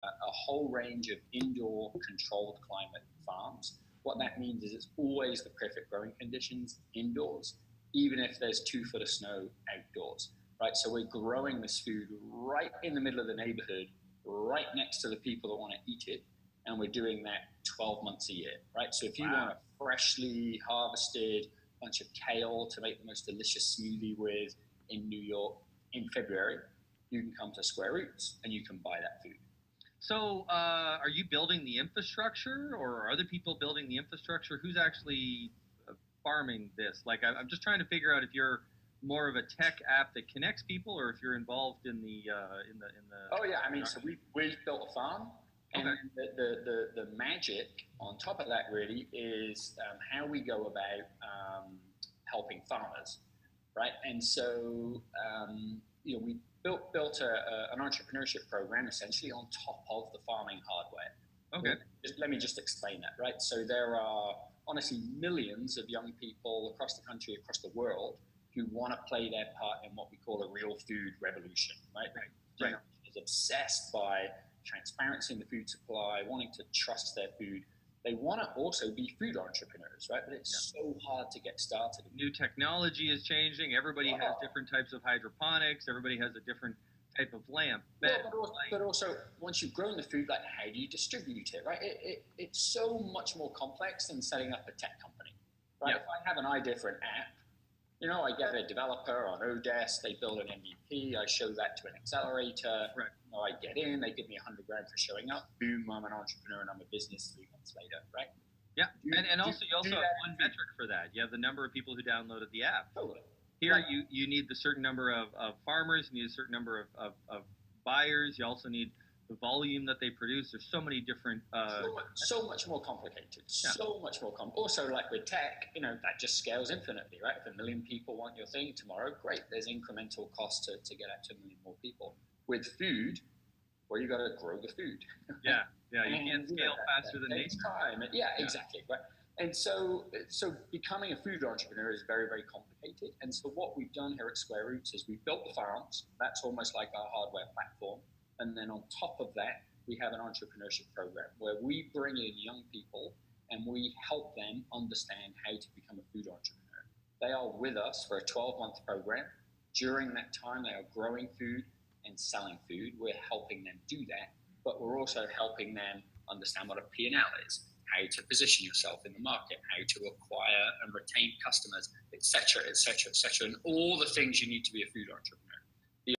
a whole range of indoor controlled climate farms. What that means is it's always the perfect growing conditions indoors, even if there's 2 foot of snow outdoors, right? So we're growing this food right in the middle of the neighborhood, right next to the people that want to eat it. And we're doing that 12 months a year, right? So if you want a freshly harvested bunch of kale to make the most delicious smoothie with in New York in February, you can come to Square Roots and you can buy that food. So, are you building the infrastructure, or are other people building the infrastructure? Who's actually farming this? Like, I'm just trying to figure out if you're more of a tech app that connects people, or if you're involved in the Oh yeah, I mean, so we've built a farm, and the magic on top of that really is how we go about helping farmers, right? And so we built an entrepreneurship program essentially on top of the farming hardware. Okay. Let me just explain that, right? So there are honestly millions of young people across the country, across the world, who want to play their part in what we call a real food revolution, right? Right. Is obsessed by transparency in the food supply, wanting to trust their food. They want to also be food entrepreneurs, right? But it's so hard to get started. New technology is changing. Everybody has different types of hydroponics. Everybody has a different type of lamp. But also, once you've grown the food, like how do you distribute it, right? It's so much more complex than setting up a tech company, right? If I have an idea for an app, I get a developer on Odesk, they build an MVP, I show that to an accelerator, I get in, they give me $100 grand for showing up, boom, I'm an entrepreneur and I'm a business 3 months later, right? Yeah, and also you also have one metric for that. You have the number of people who downloaded the app. Totally. Here, you need the certain number of farmers, you need a certain number of buyers, you also need the volume that they produce. There's so many different... so much more complicated. So much more complicated. Also, like with tech, that just scales infinitely, right? If 1 million people want your thing tomorrow, great. There's incremental cost to get out to 1 million more people. With food, well, you got to grow the food. Yeah. You can't scale faster than nature. Time. Yeah, exactly. Right. And so becoming a food entrepreneur is very, very complicated. And so what we've done here at Square Roots is we've built the farms. That's almost like our hardware platform. And then on top of that, we have an entrepreneurship program where we bring in young people and we help them understand how to become a food entrepreneur. They are with us for a 12-month program. During that time, they are growing food and selling food. We're helping them do that, but we're also helping them understand what a P&L is, how to position yourself in the market, how to acquire and retain customers, et cetera, et cetera, et cetera, and all the things you need to be a food entrepreneur.